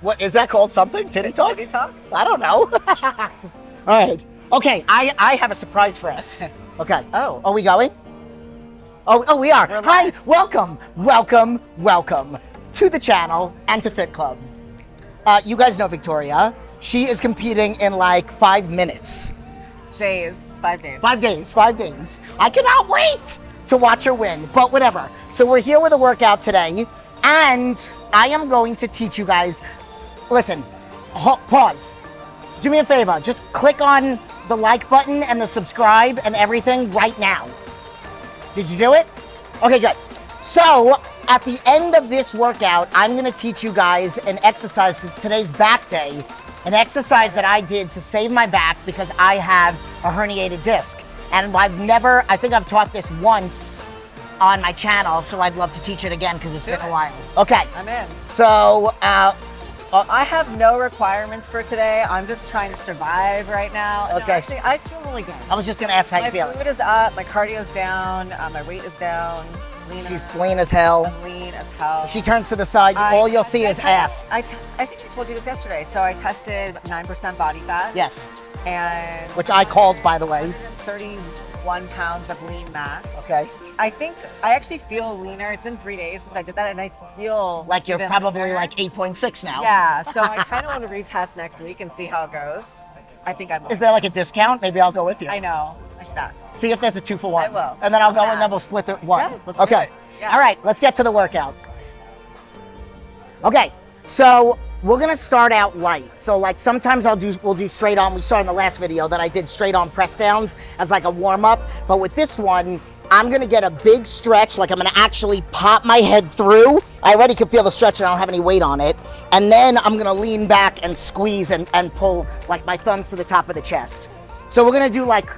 What is that called? Something? Titty talk? Titty talk? I don't know. All right. Okay, I have a surprise for us. Okay. Oh. Are we going? Oh, we are. Hi, welcome to the channel and to Fit Club. You guys know Victoria. She is competing in like 5 minutes. 5 days. 5 days, 5 days. I cannot wait to watch her win, but whatever. So we're here with a workout today, and I am going to teach you guys. Listen, pause. Do me a favor, just click on the like button and the subscribe and everything right now. Did you do it? Okay, good. So at the end of this workout, I'm gonna teach you guys an exercise, since today's back day, an exercise that I did to save my back because I have a herniated disc. And I think I've taught this once on my channel, so I'd love to teach it again because it's been a while. Okay. I'm in. So, I have no requirements for today. I'm just trying to survive right now. Okay. No, actually, I feel really good. I was just gonna ask how you feel. My fluid is up, my cardio's down, my weight is down. She's lean as hell. I'm lean as hell. If she turns to the side, all you'll see is ass. I think I told you this yesterday. So I tested 9% body fat. Yes. And which I called, by the way. 31 pounds of lean mass. Okay. I think I actually feel leaner. It's been 3 days since I did that, and I feel like you're probably leaner. like 8.6 now. Yeah, so I kind of want to retest next week and see how it goes. I think I'm. Is there like a discount? Maybe I'll go with you. I know. I should ask. See if there's a 2-for-1. I will. And then I'll go and then we'll split the one. Yeah, let's okay. do it. Yeah. All right, let's get to the workout. Okay, so we're gonna start out light. So like sometimes we'll do straight on. We saw in the last video that I did straight on press downs as like a warm up. But with this one, I'm gonna get a big stretch, like I'm gonna actually pop my head through. I already can feel the stretch and I don't have any weight on it. And then I'm gonna lean back and squeeze and pull like my thumbs to the top of the chest. So we're gonna do like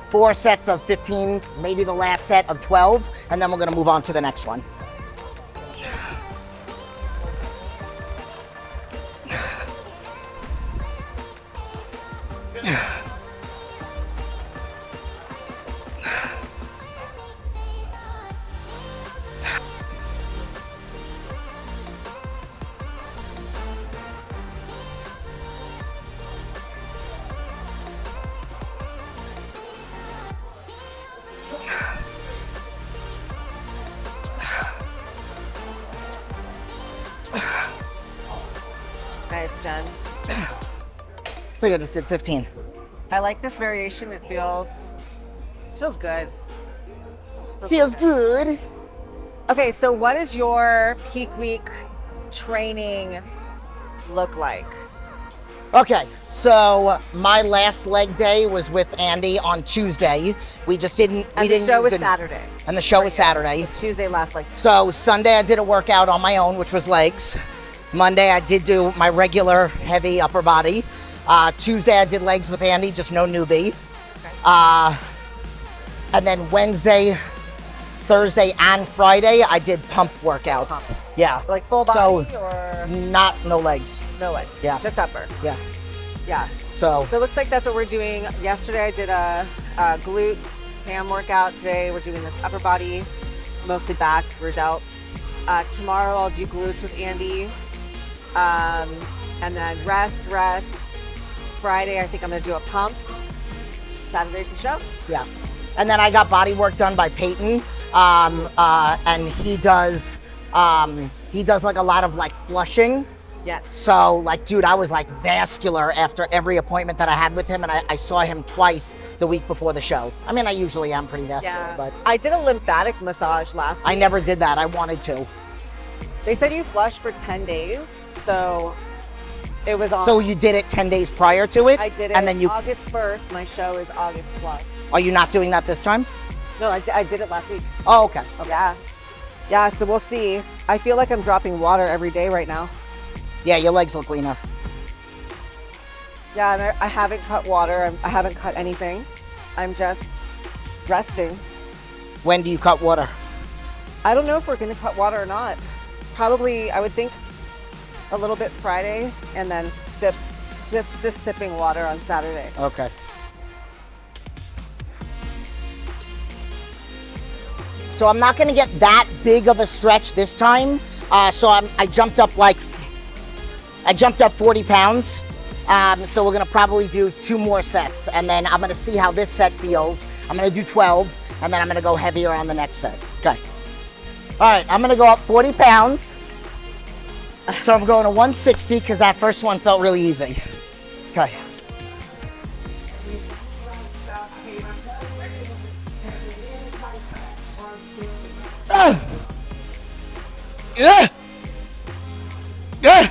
4 sets of 15, maybe the last set of 12, and then we're gonna move on to the next one. Nice, Jen. I think I just did 15. I like this variation. It feels good. Feels good. Okay, so what does your peak week training look like? Okay, so my last leg day was with Andy on Tuesday. We just didn't. And the show was Saturday. And the show was Saturday. So Tuesday last leg. So Sunday I did a workout on my own, which was legs. Monday I did do my regular heavy upper body. Tuesday I did legs with Andy, just no newbie. Okay. And then Wednesday, Thursday, and Friday I did pump workouts. Pump. Yeah. Like full body or? No legs. No legs. Yeah. Just upper. Yeah. Yeah. So it looks like that's what we're doing. Yesterday I did a glute ham workout. Today we're doing this upper body, mostly back, rear delts. Tomorrow I'll do glutes with Andy. And then rest. Friday I think I'm gonna do a pump. Saturday's the show. Yeah. And then I got body work done by Peyton. And he does like a lot of like flushing. Yes. So like, dude, I was like vascular after every appointment that I had with him, and I saw him twice the week before the show. I mean, I usually am pretty vascular, but I did a lymphatic massage last week. I never did that. I wanted to. They said you flush for 10 days, so it was on. So you did it 10 days prior to it? I did it and then August 1st. My show is August 12th. Are you not doing that this time? No, I did it last week. Oh, okay. Yeah, so we'll see. I feel like I'm dropping water every day right now. Yeah, your legs look leaner. Yeah, and I haven't cut water. I haven't cut anything. I'm just resting. When do you cut water? I don't know if we're going to cut water or not. Probably, I would think a little bit Friday, and then just sipping water on Saturday. Okay. So I'm not gonna get that big of a stretch this time. So I jumped up like I jumped up 40 pounds. So we're gonna probably do 2 more sets, and then I'm gonna see how this set feels. I'm gonna do 12, and then I'm gonna go heavier on the next set. Okay. All right, I'm gonna go up 40 pounds. So I'm going to 160 because that first one felt really easy. Okay. Yeah. Yeah.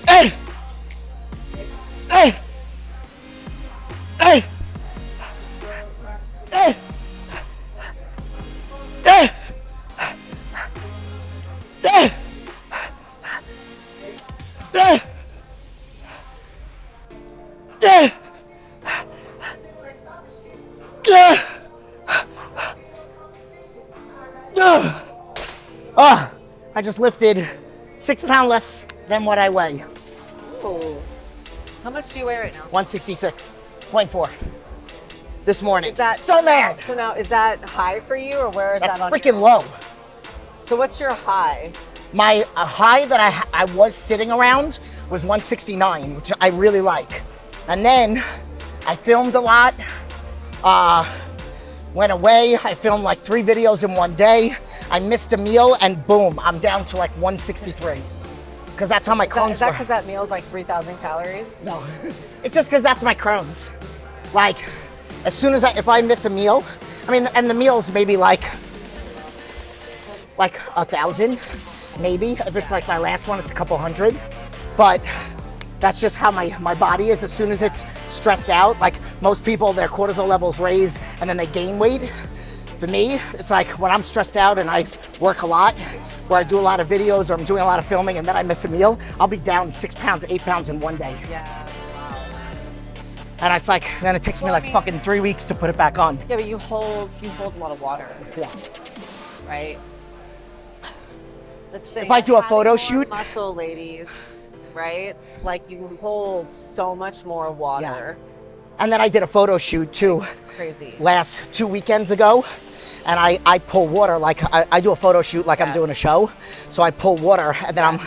Hey. Hey. Hey. Hey. Hey. Hey. Hey. Hey. Oh, I just lifted 6 pounds less than what I weigh. Ooh. How much do you weigh right now? 166.4 this morning. Is that so mad? So now, is that high for you, or where is That's that on freaking your- low. So what's your high? My high that I was sitting around was 169, which I really like. And then I filmed a lot, went away. I filmed like 3 videos in one day. I missed a meal, and boom, I'm down to like 163. Because that's how my Crohn's Is that were. because that meal is like 3,000 calories? No, it's just because that's my Crohn's. Like, as soon as if I miss a meal, I mean, and the meal's maybe like 1,000, maybe. If it's like my last one, it's a couple hundred. But that's just how my body is. As soon as it's stressed out, like most people, their cortisol levels raise and then they gain weight. For me, it's like when I'm stressed out and I work a lot, where I do a lot of videos or I'm doing a lot of filming and then I miss a meal, I'll be down 6 pounds, 8 pounds in one day. Yeah. Wow. And it's like, then it takes me like fucking 3 weeks to put it back on. Yeah, but you hold a lot of water, Yeah. right? That's the If I do a having photo more shoot- muscle ladies, right? Like you hold so much more water. And then I did a photo shoot too Crazy. last 2 weekends ago. And I pull water, like I do a photo shoot like I'm doing a show. So I pull water and then I'm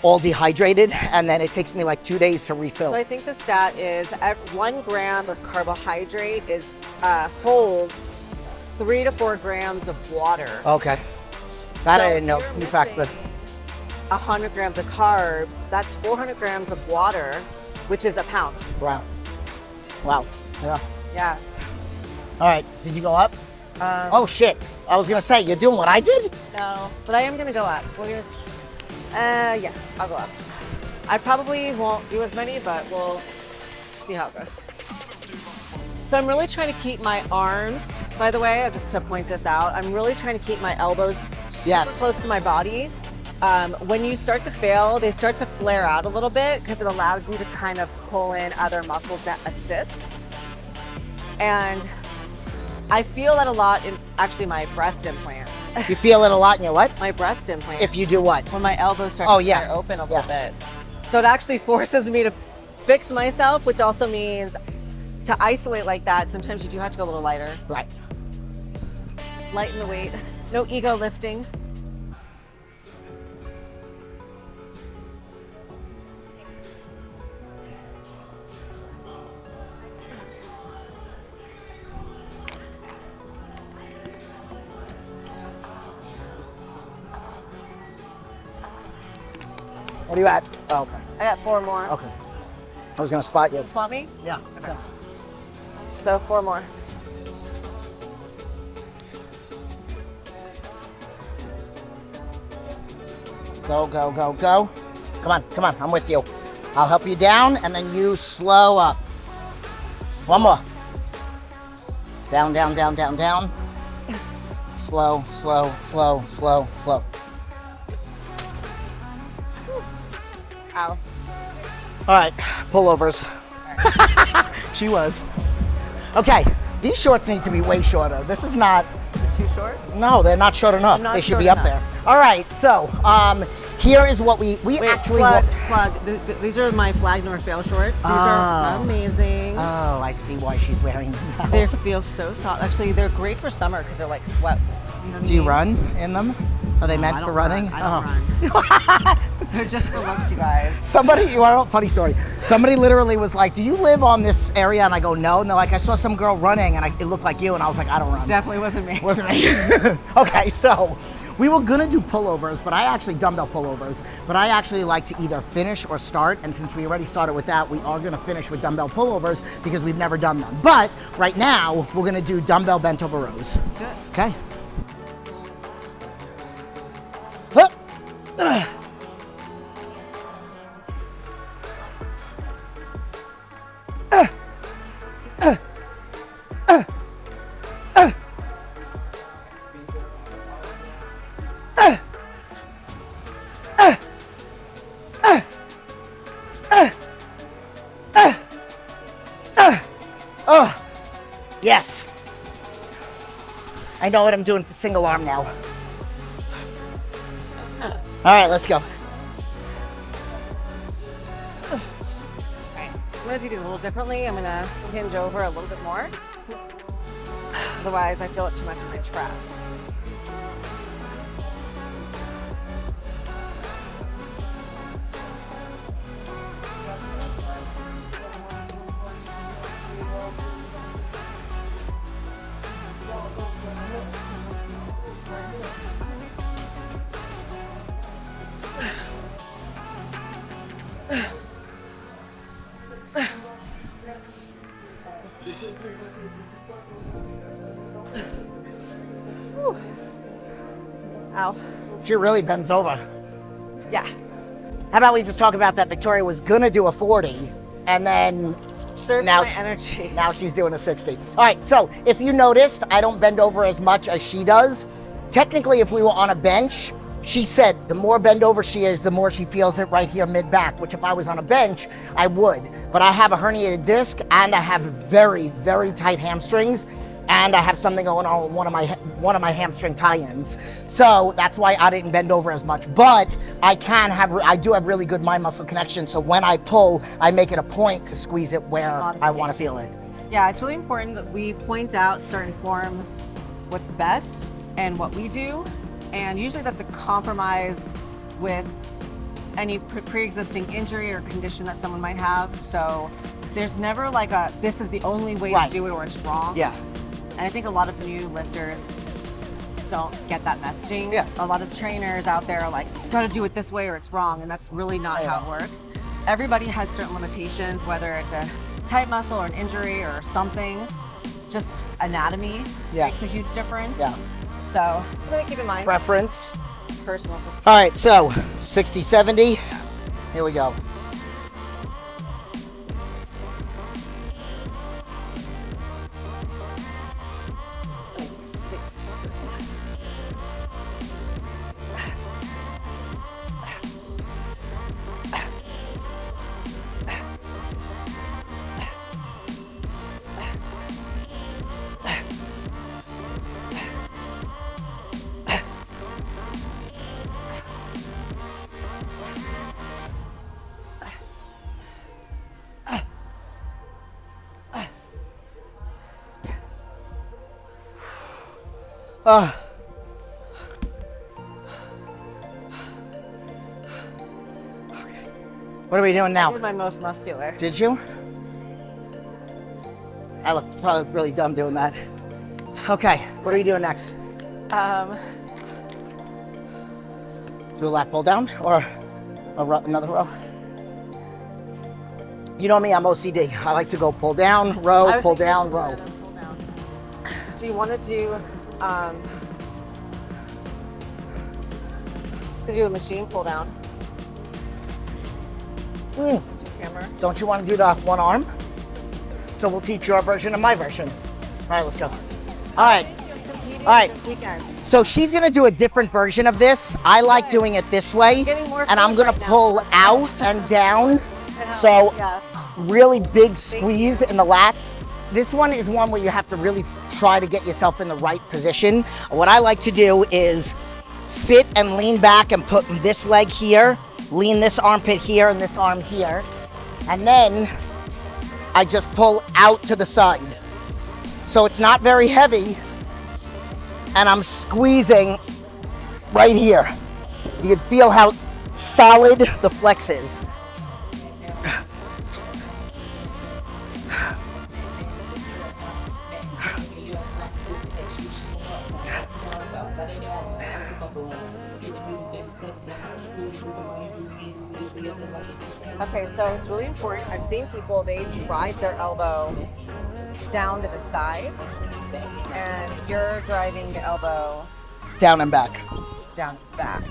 all dehydrated, and then it takes me like 2 days to refill. So I think the stat is 1 gram of carbohydrate holds 3 to 4 grams of water. Okay. That I So didn't know. you're In fact, missing 100 grams of carbs, that's 400 grams of water, which is a pound. wow. Wow. Yeah. Yeah. All right. Did you go up? Oh shit. I was gonna say, you're doing what I did? No, but I am gonna go up. We're gonna, yes, I'll go up. I probably won't do as many, but we'll see how it goes. So I'm really trying to keep my arms, by the way, just to point this out, I'm really trying to keep my elbows super Yes. close to my body. When you start to fail, they start to flare out a little bit because it allows you to kind of pull in other muscles that assist. And I feel that a lot in actually my breast implants. You feel it a lot in your what? My breast implants. If you do what? When my elbows start Oh, to yeah. flare open a little bit. So it actually forces me to fix myself, which also means to isolate like that, sometimes you do have to go a little lighter. Right. Lighten the weight. No ego lifting. What are you at? Oh, okay. I got 4 more. Okay. I was gonna spot you. Spot me? Yeah. So 4 more. Go, go, go, go. Come on, I'm with you. I'll help you down and then you slow up. One more. Down, down, down, down, down. Slow, slow, slow, slow, slow. Ow. All right, pullovers. She was. Okay, these shorts need to be way shorter. This is not, Too short? no, they're not short enough. Not They should short be up enough. there. All right, so here is what we Wait, actually plug. These are my Flag Nor Fail shorts. These are Oh. amazing. Oh, I see why she's wearing them now. They feel so soft. Actually, they're great for summer because they're like sweat Do you run in them? Are they meant for running? I don't run. They're just for looks, you guys. Somebody, you want to know a funny story? Somebody literally was like, do you live on this area? And I go, no. And they're like, I saw some girl running and it looked like you. And I was like, I don't run. Definitely wasn't me. Wasn't me. Okay, so we were gonna do pullovers, but I actually dumbbell pullovers, but I actually like to either finish or start. And since we already started with that, we are gonna finish with dumbbell pullovers because we've never done them. But right now, we're gonna do dumbbell bent over rows. Do it. Okay. Yes. I know what I'm doing for single arm now. All right, let's go. I'm gonna do these a little differently. I'm gonna hinge over a little bit more. Otherwise, I feel it too much in my traps. Ow. She really bends over. Yeah. How about we just talk about that Victoria was gonna do a 40 and then Now she- energy. now she's doing a 60. All right, so if you noticed, I don't bend over as much as she does. Technically, if we were on a bench, she said the more bend over she is, the more she feels it right here mid-back, which if I was on a bench, I would. But I have a herniated disc and I have very, very tight hamstrings, and I have something going on with one of my hamstring tie-ins. So that's why I didn't bend over as much. But I do have really good mind muscle connection. So when I pull, I make it a point to squeeze it where I want to feel it. Yeah, it's really important that we point out certain form what's best and what we do. And usually that's a compromise with any pre-existing injury or condition that someone might have. So there's never like this is the only way to do it or it's wrong. Yeah. And I think a lot of new lifters don't get that messaging. Yeah. A lot of trainers out there are like, you gotta do it this way or it's wrong. And that's really not how it works. Everybody has certain limitations, whether it's a tight muscle or an injury or something. Just anatomy makes a huge difference. Yeah. So something to keep in mind. Preference. Personal. All right, so 60, 70. Here we go. What are we doing now? This is my most muscular. Did you? I probably look really dumb doing that. Okay, what are we doing next? Do a lat pull down or another row? You know me, I'm OCD. I like to go pull down, row, pull down, row. Pull down. Do you want to do the machine pull down? Don't you want to do the one arm? So we'll teach your version and my version. All right, let's go. All right. All right. This weekend. So she's gonna do a different version of this. I like doing it this way, and I'm gonna pull out and down. So really big squeeze in the lats. This one is one where you have to really try to get yourself in the right position. What I like to do is sit and lean back and put this leg here, lean this armpit here and this arm here, and then I just pull out to the side. So it's not very heavy, and I'm squeezing right here. You can feel how solid the flex is. Okay, so it's really important. I've seen people, they drive their elbow down to the side, and you're driving the elbow Down and back. down back,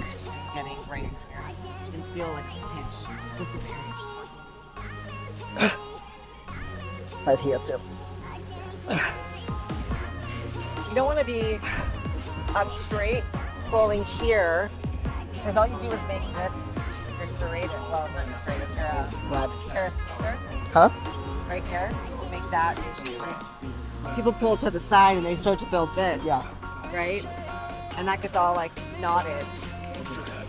getting right in here. You can feel like a pinch. This is very Right here too. You don't want to be up straight, pulling here, because all you do is make this your serratus. Well, not your serratus, your teres sphincter. Huh? Right here. Make that. People pull to the side and they start to build this. Yeah. Right? And that gets all like knotted.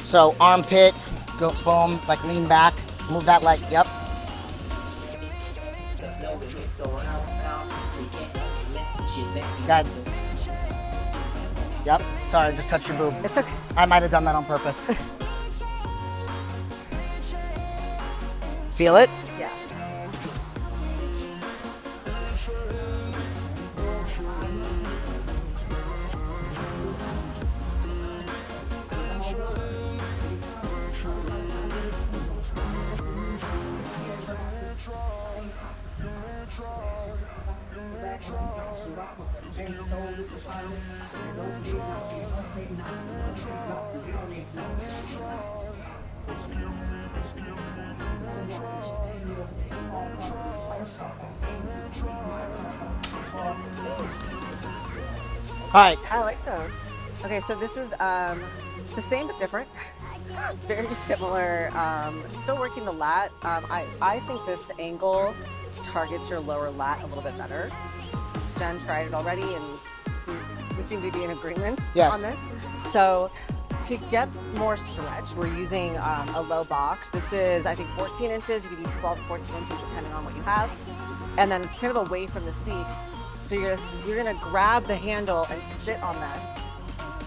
So armpit, go boom, like lean back, move that leg. Yep. Good. Yep. Sorry, I just touched your boob. It's okay. I might have done that on purpose. Feel it? Yeah. All right. I like those. Okay, so this is the same but different. Very similar. Still working the lat. I think this angle targets your lower lat a little bit better. Jen tried it already, and we seem to be in agreement on this. So to get more stretch, we're using a low box. This is, I think, 14 inches. You could use 12 to 14 inches depending on what you have. And then it's kind of away from the seat. So you're gonna grab the handle and sit on this.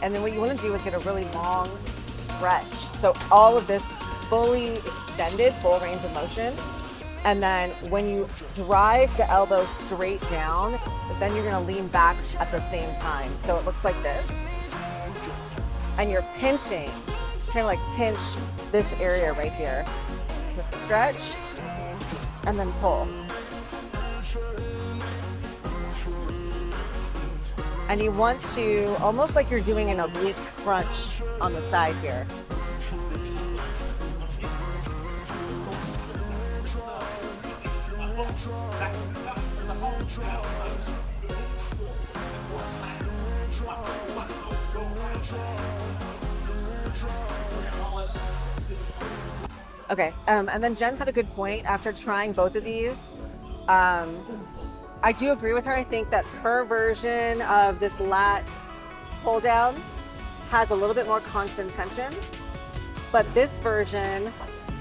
And then what you wanna do is get a really long stretch. So all of this is fully extended, full range of motion. And then when you drive the elbow straight down, then you're gonna lean back at the same time. So it looks like this. And you're pinching, kind of like pinch this area right here. With stretch, and then pull. And you want to, almost like you're doing an oblique crunch on the side here. Okay, and then Jen had a good point after trying both of these. I do agree with her. I think that her version of this lat pull down has a little bit more constant tension, but this version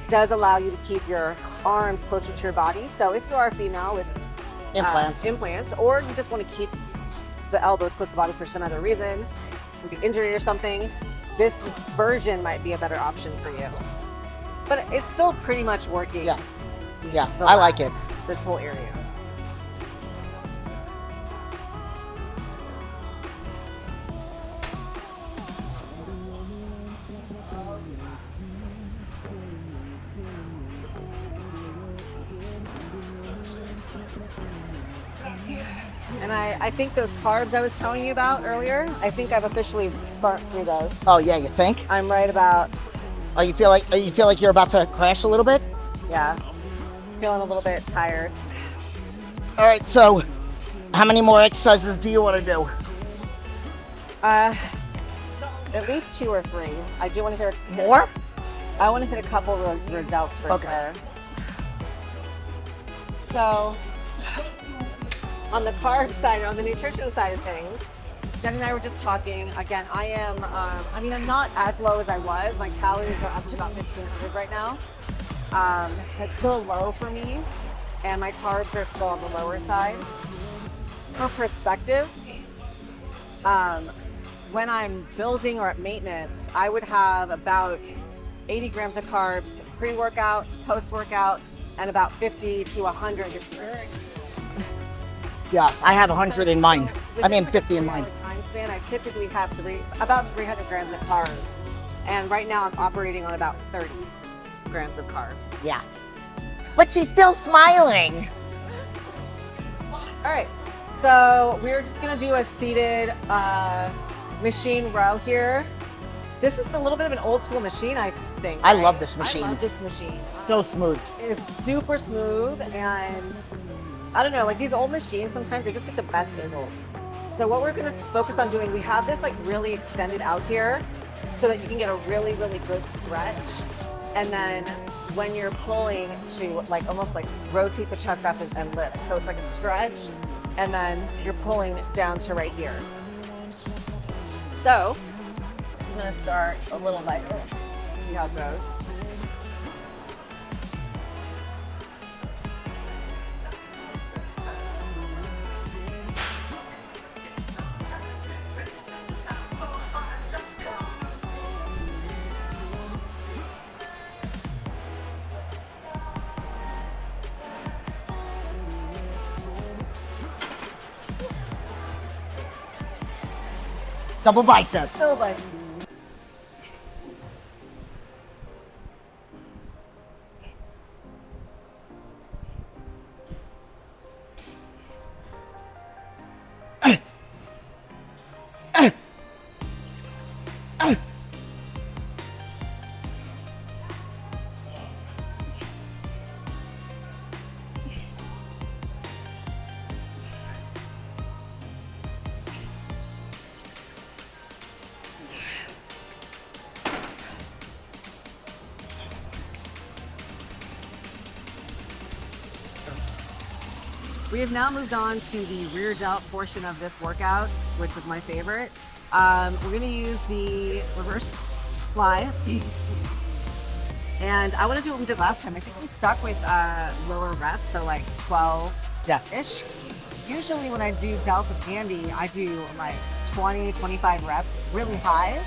does allow you to keep your arms closer to your body. So if you are a female with implants, or you just want to keep the elbows close to the body for some other reason, maybe injury or something, this version might be a better option for you. But it's still pretty much working. Yeah, I like it. This whole area. And I think those carbs I was telling you about earlier, I think I've officially burnt through those. Oh yeah, you think? I'm right about. Oh, you feel like you're about to crash a little bit? Yeah, feeling a little bit tired. All right, so how many more exercises do you want to do? At least 2 or 3. I do want to hit More? I want to hit a couple rear delts for sure. So, on the carb side, on the nutrition side of things, Jen and I were just talking. Again, I am, I'm not as low as I was. My calories are up to about 1,500 right now. It's still low for me, and my carbs are still on the lower side. For perspective, when I'm building or at maintenance, I would have about 80 grams of carbs pre-workout, post-workout, and about 50 to 100 during. Yeah, I have 100 in mine. I mean 50 in mine. Time span, I typically have about 300 grams of carbs. And right now I'm operating on about 30 grams of carbs. Yeah. But she's still smiling. All right, so we're just gonna do a seated machine row here. This is a little bit of an old school machine, I think. I love this machine. I love this machine. So smooth. It's super smooth, and I don't know, like these old machines, sometimes they just get the best angles. So what we're gonna focus on doing, we have this like really extended out here so that you can get a really, really good stretch. And then when you're pulling to like almost like rotate the chest up and lift. So it's like a stretch, and then you're pulling down to right here. So I'm gonna start a little lighter, see how it goes. Double bicep. So like, we have now moved on to the rear delt portion of this workout, which is my favorite. We're going to use the reverse fly. And I want to do what we did last time. I think we stuck with lower reps, so like 12-ish. Usually when I do delt with Andy, I do like 20, 25 reps, really high.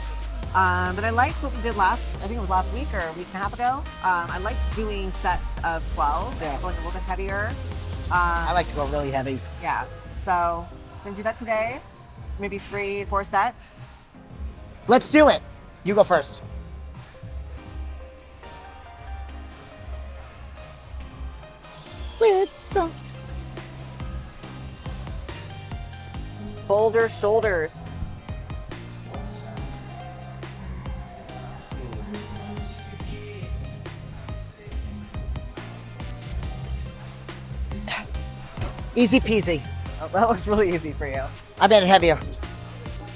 But I liked what we did I think it was last week or a week and a half ago. I liked doing sets of 12, going a little bit heavier. I like to go really heavy. Yeah, so I'm gonna do that today. Maybe 3, 4 sets. Let's do it. You go first. With some Boulder shoulders. easy peasy. Oh, that was really easy for you. I bet it heavier.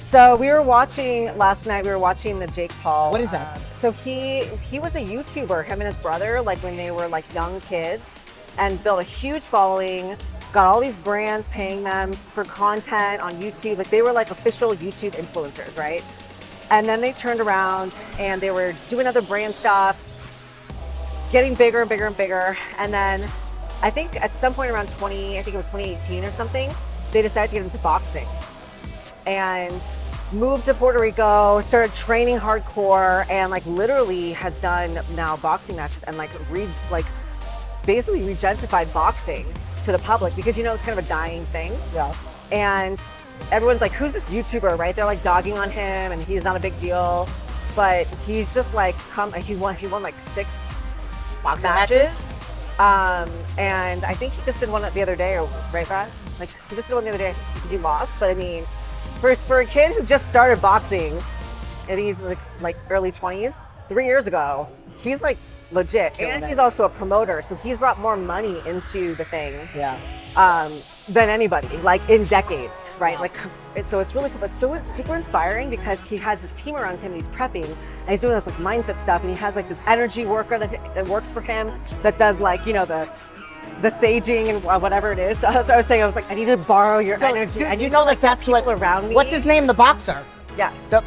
So we were watching last night. We were watching the Jake Paul. What is that? So he was a YouTuber. Him and his brother, like when they were like young kids, and built a huge following. Got all these brands paying them for content on YouTube. Like they were like official YouTube influencers, right? And then they turned around and they were doing other brand stuff, getting bigger and bigger and bigger. And then I think at some point around 2018 or something, they decided to get into boxing and moved to Puerto Rico, started training hardcore, and like literally has done now boxing matches and like basically regentified boxing to the public because, you know, it's kind of a dying thing. Yeah. And everyone's like, who's this YouTuber, right? They're like dogging on him and he's not a big deal. But he's just like he won like 6 Boxing matches. And I think he just did one the other day, right, Brad? Like he just did one the other day. He lost, but I mean, for a kid who just started boxing, I think he's like early 20s, 3 years ago, he's like legit. Killing and it. he's also a promoter, so he's brought more money into the thing. Yeah. Than anybody, like in decades, right? Wow. Like, so it's really cool, but so it's super inspiring because he has this team around him and he's prepping and he's doing this like mindset stuff and he has like this energy worker that works for him that does like, you know, the saging and whatever it is. So that's what I was saying. I was like, I need to borrow your energy. You, I need you know, to, like that's what. around me. What's his name? The boxer. Yeah. The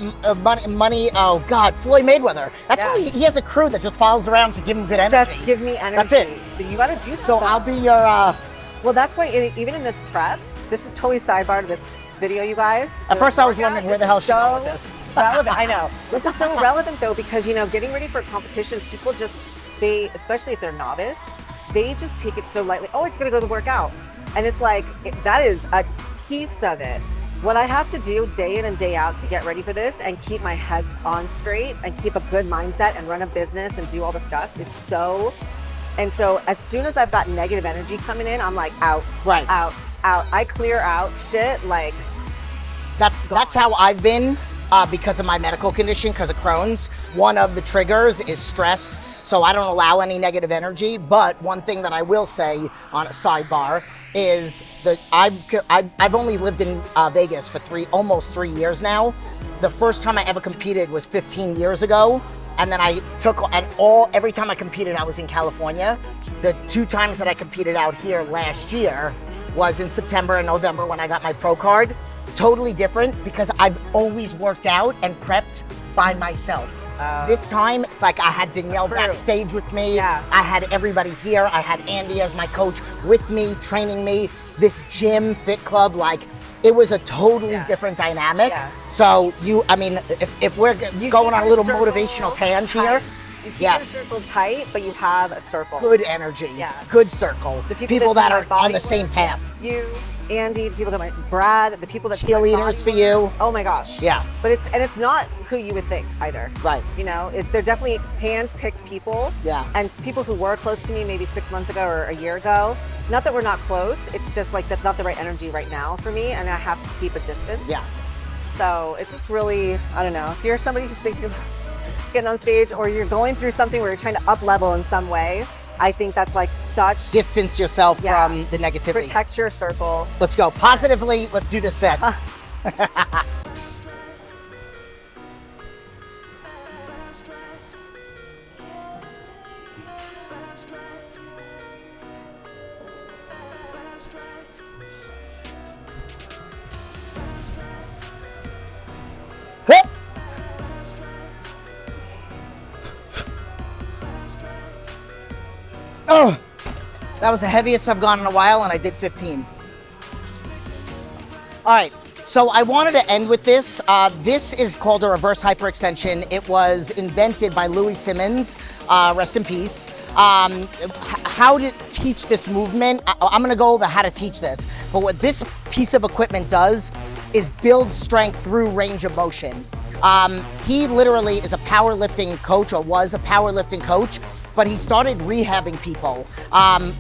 money. Oh God, Floyd Mayweather. That's why he has a crew that just follows around to give him good energy. Just give me energy. That's it. But you gotta do So stuff. I'll be your. Well, that's why even in this prep, this is totally sidebar to this video, you guys. At first I was wondering where the hell she's going with this. Relevant, I know. This is so relevant though, because you know, getting ready for competitions, people just, especially if they're novice, they just take it so lightly. Oh, I just gotta go to work out. And it's like, that is a piece of it. What I have to do day in and day out to get ready for this and keep my head on straight and keep a good mindset and run a business and do all the stuff is so. And so as soon as I've got negative energy coming in, I'm like out, out. I clear out shit like. That's how I've been because of my medical condition, because of Crohn's. One of the triggers is stress. So I don't allow any negative energy. But one thing that I will say on a sidebar is that I've only lived in Vegas for almost 3 years now. The first time I ever competed was 15 years ago. And then every time I competed, I was in California. The 2 times that I competed out here last year was in September and November when I got my pro card. Totally different because I've always worked out and prepped by myself. This time, it's like I had Danielle backstage with me. Yeah. I had everybody here. I had Andy as my coach with me, training me. This gym, fit club, like it was a totally different dynamic. Yeah. So if we're going on a little motivational tangent here, you keep your circle tight, but you have a circle. Good energy, good circle. The people that are on the same path. You, Andy, the people that Brad, the people that cheerleaders for you. Oh my gosh. Yeah. But it's not who you would think either. Right. You know, they're definitely hand-picked people. Yeah. And people who were close to me maybe 6 months ago or a year ago. Not that we're not close. It's just like that's not the right energy right now for me, and I have to keep a distance. Yeah. So it's just really, I don't know. If you're somebody who's thinking about getting on stage, or you're going through something where you're trying to up level in some way, I think that's like such. Distance yourself from the negativity. Protect your circle. Let's go. Positively, let's do this set. Oh, that was the heaviest I've gone in a while, and I did 15. All right, so I wanted to end with this. This is called a reverse hyperextension. It was invented by Louis Simmons, rest in peace. How to teach this movement, I'm gonna go over how to teach this, but what this piece of equipment does is build strength through range of motion. He literally is a powerlifting coach, or was a powerlifting coach, but he started rehabbing people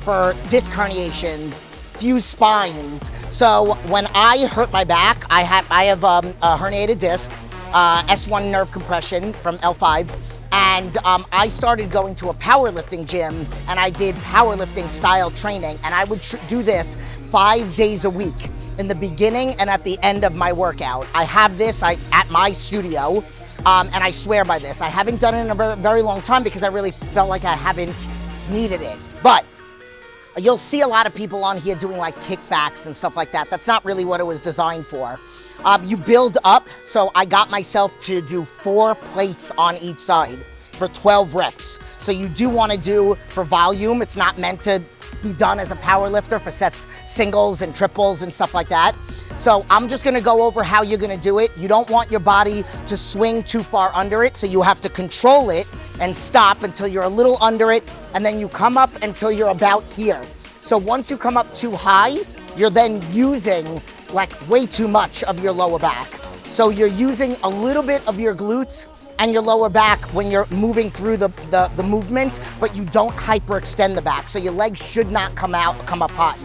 for disc herniations, fused spines. So when I hurt my back, I have a herniated disc, S1 nerve compression from L5, and I started going to a powerlifting gym, and I did powerlifting style training, and I would do this 5 days a week in the beginning and at the end of my workout. I have this at my studio. And I swear by this. I haven't done it in a very, very long time because I really felt like I haven't needed it. But you'll see a lot of people on here doing like kickbacks and stuff like that. That's not really what it was designed for. You build up, so I got myself to do 4 plates on each side for 12 reps. So you do want to do for volume. It's not meant to be done as a power lifter for sets, singles and triples and stuff like that. So I'm just gonna go over how you're gonna do it. You don't want your body to swing too far under it, so you have to control it and stop until you're a little under it, and then you come up until you're about here. So once you come up too high, you're then using like way too much of your lower back. So you're using a little bit of your glutes and your lower back when you're moving through the movement, but you don't hyperextend the back. So your legs should not come up high.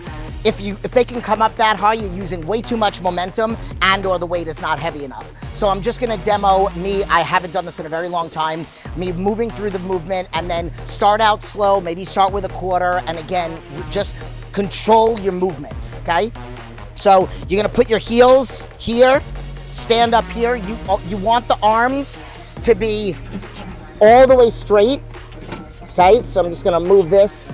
If they can come up that high, you're using way too much momentum and or the weight is not heavy enough. So I'm just gonna demo me, I haven't done this in a very long time, me moving through the movement, and then start out slow, maybe start with a quarter, and again, just control your movements, okay? So you're gonna put your heels here, stand up here. You want the arms to be all the way straight, okay? So I'm just gonna move this.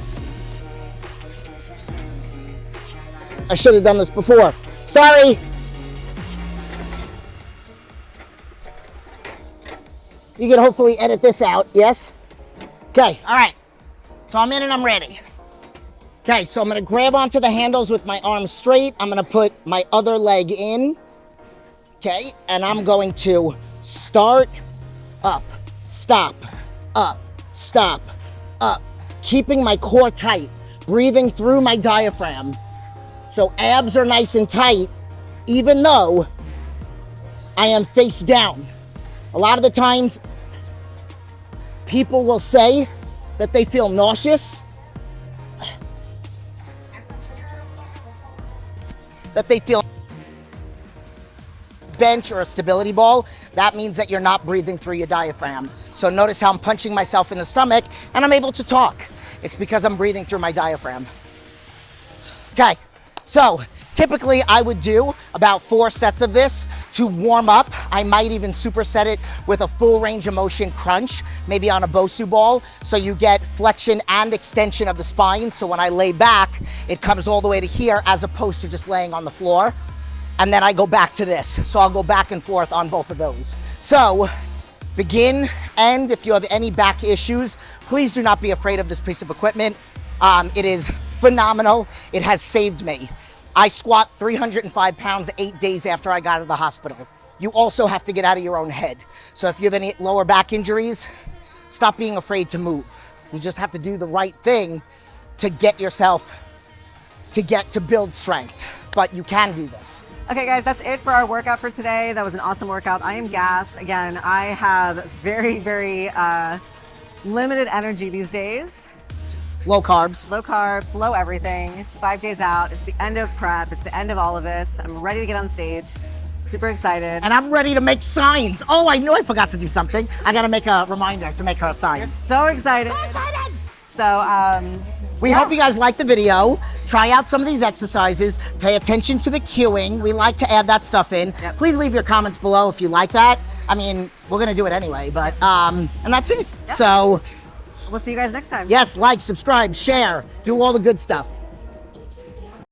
I should have done this before. Sorry. You can hopefully edit this out, yes? Okay, all right. So I'm in and I'm ready. Okay, so I'm gonna grab onto the handles with my arms straight. I'm gonna put my other leg in, Okay, and I'm going to start, up, stop, up, stop, up, keeping my core tight, breathing through my diaphragm. So abs are nice and tight, even though I am face down. A lot of the times, people will say that they feel nauseous, that they feel bench or a stability ball. That means that you're not breathing through your diaphragm. So notice how I'm punching myself in the stomach and I'm able to talk. It's because I'm breathing through my diaphragm. Okay, so typically I would do about 4 sets of this to warm up. I might even superset it with a full range of motion crunch, maybe on a Bosu ball, so you get flexion and extension of the spine. So when I lay back, it comes all the way to here as opposed to just laying on the floor. And then I go back to this. So I'll go back and forth on both of those. So begin, and if you have any back issues, please do not be afraid of this piece of equipment. It is phenomenal. It has saved me. I squat 305 pounds 8 days after I got out of the hospital. You also have to get out of your own head. So if you have any lower back injuries, stop being afraid to move. You just have to do the right thing to get yourself, to build strength. But you can do this. Okay guys, that's it for our workout for today. That was an awesome workout. I am gassed. Again, I have very, very limited energy these days. Low carbs. Low carbs, low everything. 5 days out. It's the end of prep. It's the end of all of this. I'm ready to get on stage. Super excited. And I'm ready to make signs. Oh, I knew I forgot to do something. I gotta make a reminder to make her a sign. You're so excited. So excited. So, we hope you guys like the video. Try out some of these exercises. Pay attention to the cueing. We like to add that stuff in. Yep. Please leave your comments below if you like that. I mean, we're gonna do it anyway, but, and that's it. Yep. So, we'll see you guys next time. yes, like, subscribe, share, do all the good stuff.